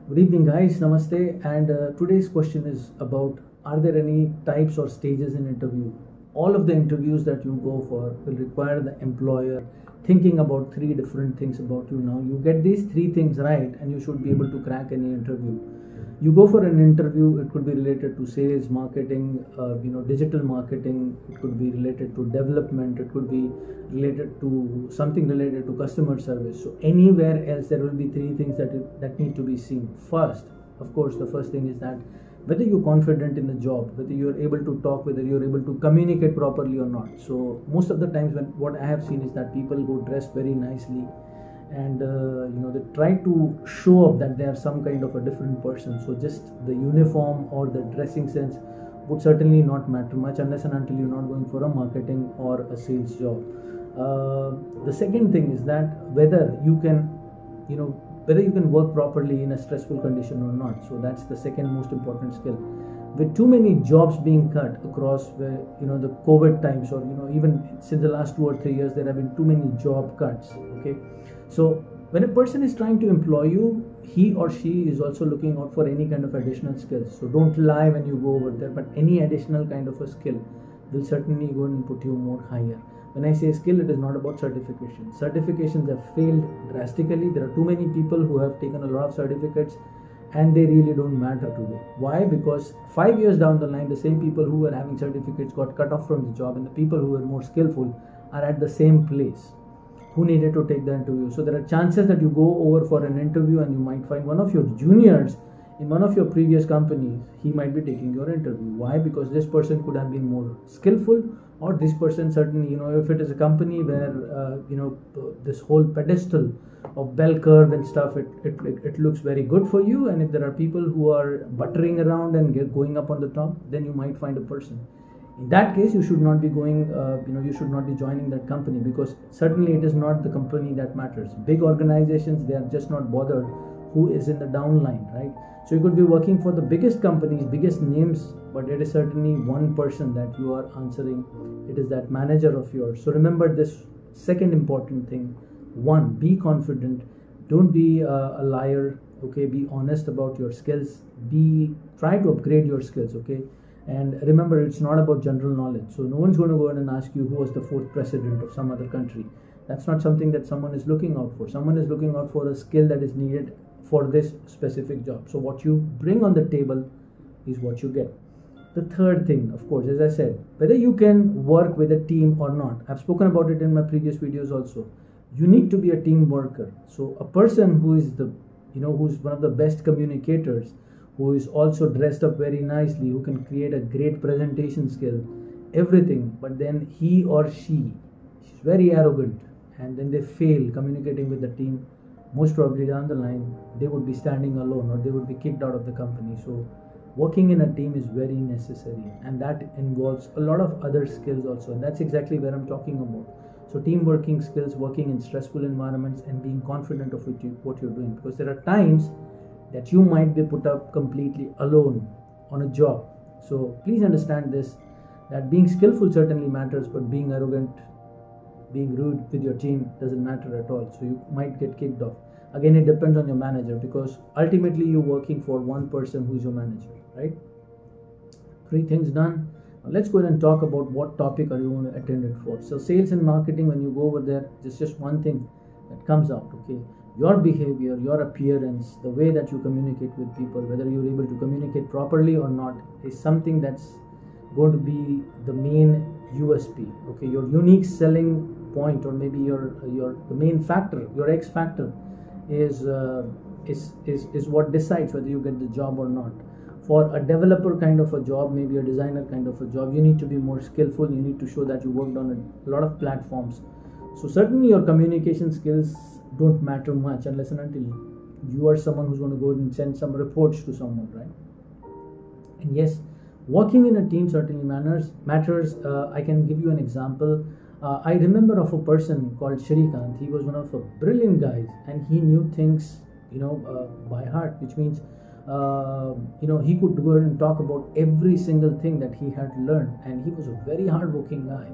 Good evening, guys. Namaste. And today's question is about, are there any types or stages in interview? All of the interviews that you go for will require the employer thinking about three different things about you. Now, you get these three things right, and you should be able to crack any interview. You go for an interview, it could be related to sales, marketing, digital marketing. It could be related to development. It could be related to something related to customer service. So anywhere else, there will be three things that need to be seen. First, of course, the first thing is that whether you're confident in the job, whether you're able to talk, whether you're able to communicate properly or not. So most of the times, when what I have seen is that people go dressed very nicely, and they try to show up that they are some kind of a different person. So just the uniform or the dressing sense would certainly not matter much unless and until you're not going for a marketing or a sales job. The second thing is that whether you can you know whether you can work properly in a stressful condition or not. So that's the second most important skill. With too many jobs being cut across the COVID times, or even since the last 2 or 3 years, there have been too many job cuts. Okay, so when a person is trying to employ you, he or she is also looking out for any kind of additional skills. So don't lie when you go over there, but any additional kind of a skill will certainly go and put you more higher. When I say skill, it is not about certification. Certifications have failed drastically. There are too many people who have taken a lot of certificates, and they really don't matter today. Why? Because 5 years down the line, the same people who were having certificates got cut off from the job, and the people who were more skillful are at the same place who needed to take the interview. So there are chances that you go over for an interview and you might find one of your juniors in one of your previous companies. He might be taking your interview. Why? Because this person could have been more skillful, or this person certainly, if it is a company where this whole pedestal of bell curve and stuff, it looks very good for you. And if there are people who are buttering around and going up on the top, then you might find a person. In that case, you should not be you should not be joining that company, because certainly it is not the company that matters. Big organizations, they are just not bothered who is in the downline, right? So you could be working for the biggest companies, biggest names, but it is certainly one person that you are answering. It is that manager of yours. So remember this second important thing. One, be confident. Don't be a liar. Okay, be honest about your skills. Try to upgrade your skills. Okay. And remember, it's not about general knowledge. So no one's going to go in and ask you who was the fourth president of some other country. That's not something that someone is looking out for. Someone is looking out for a skill that is needed for this specific job. So what you bring on the table is what you get. The third thing, of course, as I said, whether you can work with a team or not. I've spoken about it in my previous videos also. You need to be a team worker. So a person who is who's one of the best communicators, who is also dressed up very nicely, who can create a great presentation skill, everything, but then he or she's very arrogant, and then they fail communicating with the team, most probably down the line, they would be standing alone, or they would be kicked out of the company. So working in a team is very necessary, and that involves a lot of other skills also, and that's exactly where I'm talking about. So team working skills, working in stressful environments, and being confident of what you're doing, because there are times that you might be put up completely alone on a job. So please understand this, that being skillful certainly matters, but being arrogant, being rude with your team doesn't matter at all. So you might get kicked off. Again, it depends on your manager, because ultimately you're working for one person who is your manager, right? Three things done. Now let's go ahead and talk about what topic are you going to attend it for. So sales and marketing, when you go over there, there's just one thing that comes out, okay? Your behavior, your appearance, the way that you communicate with people, whether you're able to communicate properly or not, is something that's going to be the main USP. Okay, your unique selling point, or maybe the main factor, your X factor, is what decides whether you get the job or not. For a developer kind of a job, maybe a designer kind of a job, you need to be more skillful. You need to show that you worked on a lot of platforms. So certainly your communication skills don't matter much unless and until you are someone who's going to go and send some reports to someone, right? And yes, working in a team certainly matters. I can give you an example. I remember of a person called Shrikant. He was one of the brilliant guys, and he knew things by heart, which means he could go ahead and talk about every single thing that he had learned, and he was a very hardworking guy.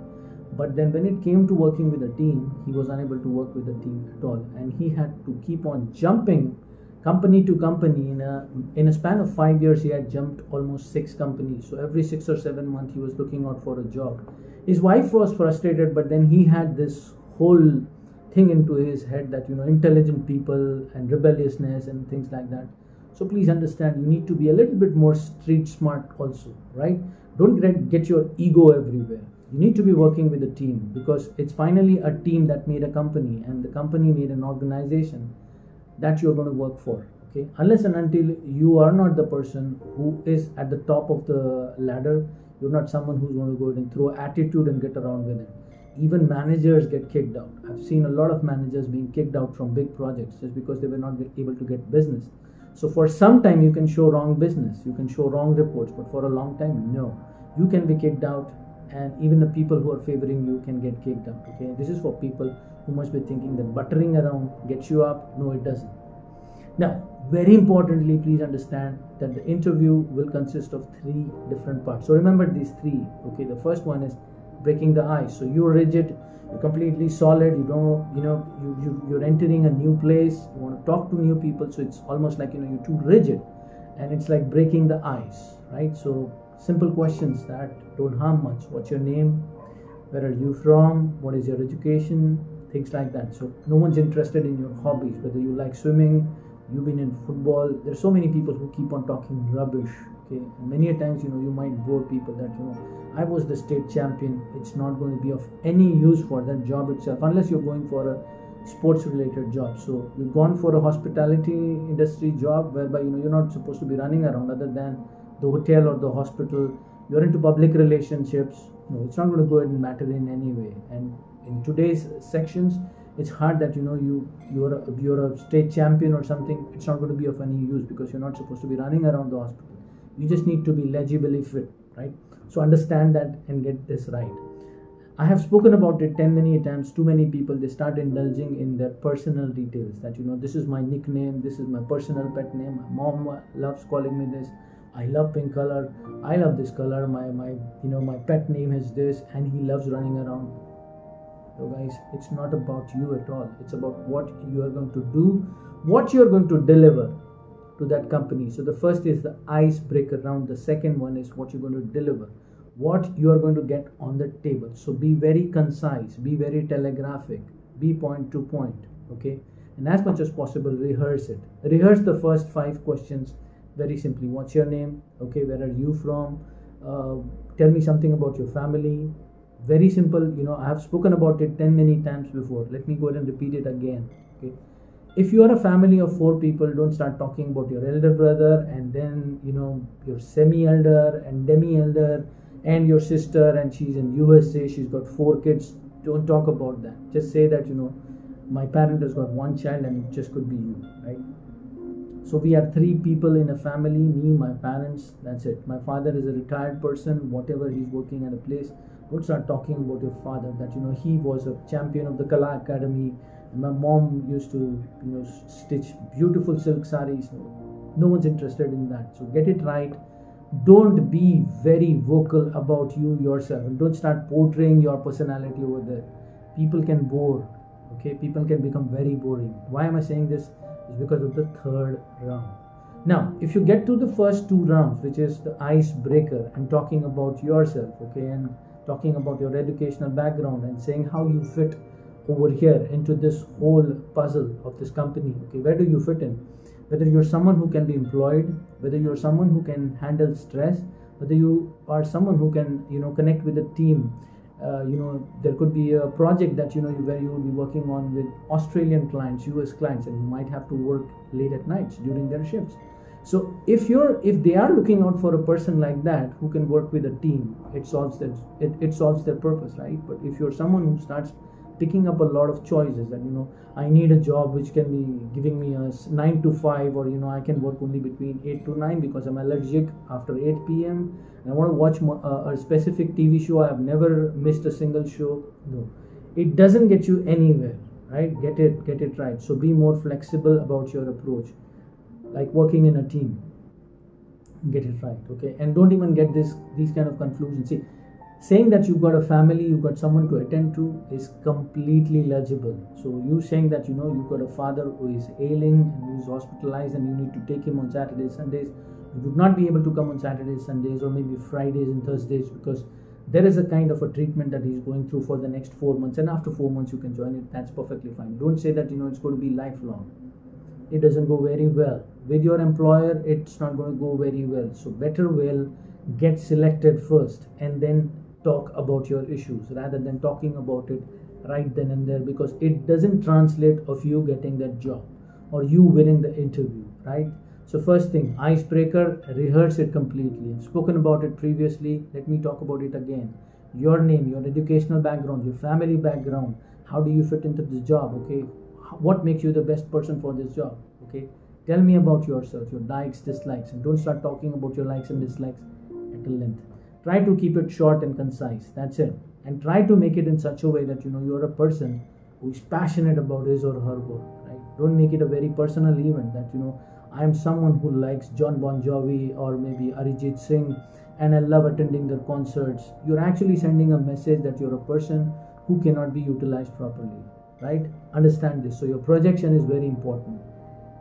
But then when it came to working with a team, he was unable to work with the team at all, and he had to keep on jumping company to company. In a span of 5 years, he had jumped almost 6 companies. So every 6 or 7 months, he was looking out for a job. His wife was frustrated, but then he had this whole thing into his head that intelligent people and rebelliousness and things like that. So please understand, you need to be a little bit more street smart also, right? Don't get your ego everywhere. You need to be working with a team, because it's finally a team that made a company, and the company made an organization that you're going to work for. Okay, unless and until you are not the person who is at the top of the ladder, you're not someone who's going to go and throw attitude and get around with it. Even managers get kicked out. I've seen a lot of managers being kicked out from big projects just because they were not able to get business. So for some time you can show wrong business, you can show wrong reports, but for a long time, no. You can be kicked out, and even the people who are favoring you can get kicked out. Okay, this is for people who must be thinking that buttering around gets you up. No, it doesn't. Now, very importantly, please understand that the interview will consist of 3 different parts. So remember these 3. Okay, the first one is breaking the ice. So you're rigid, you're completely solid, you're entering a new place, you want to talk to new people, so it's almost like you're too rigid, and it's like breaking the ice, right? So simple questions that don't harm much. What's your name? Where are you from? What is your education? Things like that. So no one's interested in your hobbies, whether you like swimming, you've been in football. There's so many people who keep on talking rubbish. Okay, and many a times you might bore people that I was the state champion. It's not going to be of any use for that job itself, unless you're going for a sports related job. So you've gone for a hospitality industry job whereby you're not supposed to be running around other than the hotel or the hospital. You're into public relationships. No, it's not going to go ahead and matter in any way. And in today's sections, it's hard that you're a state champion or something. It's not going to be of any use, because you're not supposed to be running around the hospital. You just need to be legibly fit, right? So understand that and get this right. I have spoken about it many times. Too many people, they start indulging in their personal details, that this is my nickname, this is my personal pet name, my mom loves calling me this, I love pink color, I love this color, my pet name is this, and he loves running around. So guys, it's not about you at all. It's about what you are going to do, what you are going to deliver to that company. So the first is the icebreaker round. The second one is what you're going to deliver, what you are going to get on the table. So be very concise, be very telegraphic, be point to point. Okay, and as much as possible, rehearse it. Rehearse the first 5 questions very simply. What's your name? Okay, where are you from? Tell me something about your family. Very simple. I have spoken about it many times before. Let me go ahead and repeat it again. Okay, if you are a family of 4 people, don't start talking about your elder brother and then your semi-elder and demi-elder and your sister, and she's in USA, she's got 4 kids. Don't talk about that. Just say that my parent has got 1 child and it just could be you, right? So we are 3 people in a family, me, my parents, that's it. My father is a retired person, whatever, he's working at a place. Don't start talking about your father, that he was a champion of the Kala Academy, and my mom used to stitch beautiful silk sarees. No one's interested in that. So get it right. Don't be very vocal about you yourself, and don't start portraying your personality over there. People can bore. Okay, people can become very boring. Why am I saying this? It's because of the 3rd round. Now, if you get to the first 2 rounds, which is the icebreaker, and talking about yourself, okay, and talking about your educational background and saying how you fit over here into this whole puzzle of this company. Okay, where do you fit in? Whether you're someone who can be employed, whether you're someone who can handle stress, whether you are someone who can connect with a team. There could be a project that where you will be working on with Australian clients, US clients, and you might have to work late at nights during their shifts. So if they are looking out for a person like that who can work with a team, it solves their purpose, right? But if you're someone who starts picking up a lot of choices, that I need a job which can be giving me a 9 to 5, or I can work only between 8 to 9 because I'm allergic after 8 p.m. and I want to watch a specific TV show. I've never missed a single show. No, it doesn't get you anywhere, right? Get it right. So be more flexible about your approach, like working in a team. Get it right, okay? And don't even get these kind of conclusions. See, Saying that you've got a family, you've got someone to attend to is completely legible. So you saying that you've got a father who is ailing and who is hospitalized and you need to take him on Saturdays, Sundays, you would not be able to come on Saturdays, Sundays, or maybe Fridays and Thursdays, because there is a kind of a treatment that he's going through for the next 4 months, and after 4 months you can join it. That's perfectly fine. Don't say that it's going to be lifelong. It doesn't go very well with your employer. It's not going to go very well. So better well get selected first and then talk about your issues rather than talking about it right then and there, because it doesn't translate of you getting that job or you winning the interview, right? So first thing, icebreaker, rehearse it completely. I've spoken about it previously. Let me talk about it again. Your name, your educational background, your family background, how do you fit into the job, okay? What makes you the best person for this job, okay? Tell me about yourself, your likes, dislikes, and don't start talking about your likes and dislikes at a length. Try to keep it short and concise. That's it. And try to make it in such a way that you're a person who is passionate about his or her work, right? Don't make it a very personal event that I am someone who likes John Bon Jovi or maybe Arijit Singh and I love attending their concerts. You're actually sending a message that you're a person who cannot be utilized properly, right? Understand this. So your projection is very important.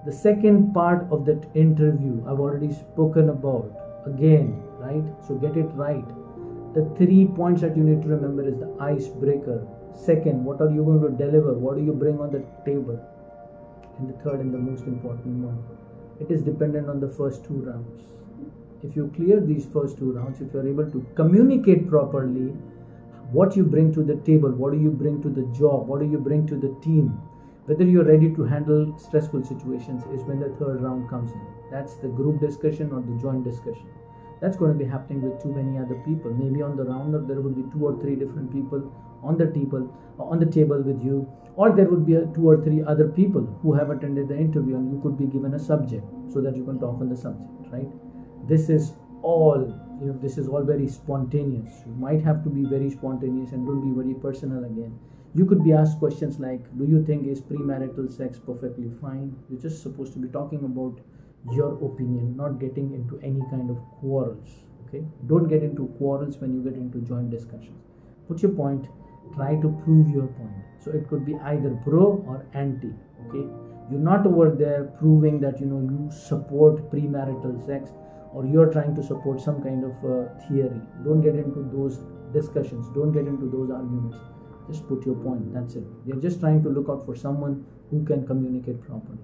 The second part of that interview I've already spoken about again, right? So get it right. The 3 points that you need to remember is the icebreaker. Second, what are you going to deliver? What do you bring on the table? And the third and the most important one, it is dependent on the first 2 rounds. If you clear these first 2 rounds, if you're able to communicate properly what you bring to the table, what do you bring to the job, what do you bring to the team, whether you're ready to handle stressful situations, is when the third round comes in. That's the group discussion or the joint discussion. That's going to be happening with too many other people. Maybe on the round there will be 2 or 3 different people on the table with you, or there would be 2 or 3 other people who have attended the interview, and you could be given a subject so that you can talk on the subject, right? This is all very spontaneous. You might have to be very spontaneous and don't be very personal again. You could be asked questions like, do you think is premarital sex perfectly fine? You're just supposed to be talking about your opinion, not getting into any kind of quarrels, okay? Don't get into quarrels when you get into joint discussions. Put your point, try to prove your point. So it could be either pro or anti, okay? You're not over there proving that you support premarital sex or you're trying to support some kind of theory. Don't get into those discussions. Don't get into those arguments. Just put your point. That's it. They're just trying to look out for someone who can communicate properly.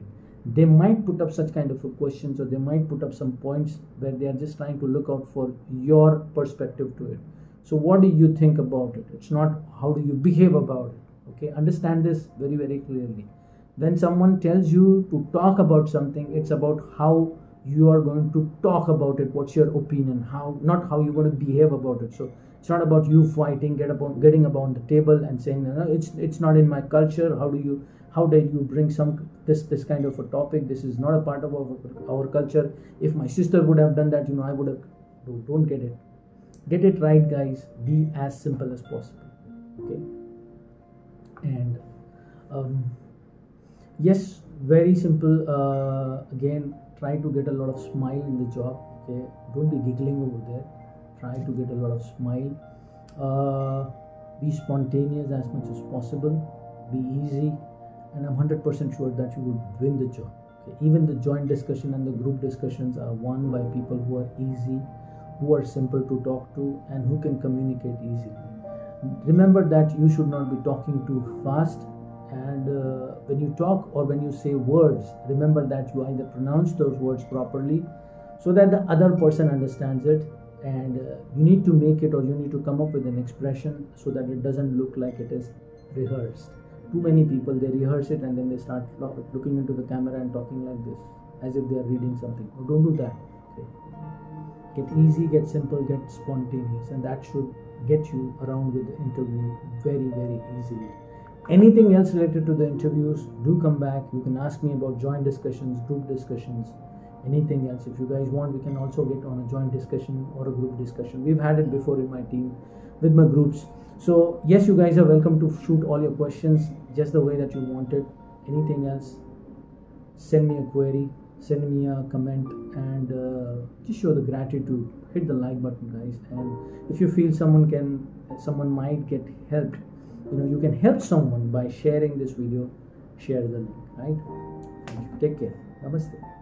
They might put up such kind of questions, or they might put up some points where they are just trying to look out for your perspective to it. So what do you think about it? It's not how do you behave about it. Okay, understand this very, very clearly. When someone tells you to talk about something, it's about how you are going to talk about it. What's your opinion? Not how you're going to behave about it. So it's not about you fighting, getting about the table and saying, no, it's not in my culture. How dare you bring this kind of a topic? This is not a part of our culture. If my sister would have done that, I would have. Don't get it. Get it right, guys. Be as simple as possible. Okay. And yes, very simple. Again, try to get a lot of smile in the job. Okay. Don't be giggling over there. Try to get a lot of smile. Be spontaneous as much as possible. Be easy. And I'm 100% sure that you will win the job. Okay. Even the joint discussion and the group discussions are won by people who are easy, who are simple to talk to, and who can communicate easily. Remember that you should not be talking too fast, and when you talk or when you say words, remember that you either pronounce those words properly so that the other person understands it, and you need to make it, or you need to come up with an expression so that it doesn't look like it is rehearsed. Too many people, they rehearse it and then they start looking into the camera and talking like this as if they are reading something. No, don't do that. Okay. Get easy, get simple, get spontaneous, and that should get you around with the interview very, very easily. Anything else related to the interviews, do come back. You can ask me about joint discussions, group discussions, anything else. If you guys want, we can also get on a joint discussion or a group discussion. We've had it before in my team with my groups. So yes, you guys are welcome to shoot all your questions just the way that you want it. Anything else, send me a query. send me a comment and just show the gratitude. Hit the like button, guys. And if you feel someone might get helped, you can help someone by sharing this video. Share the link, right? Thank you. Take care. Namaste.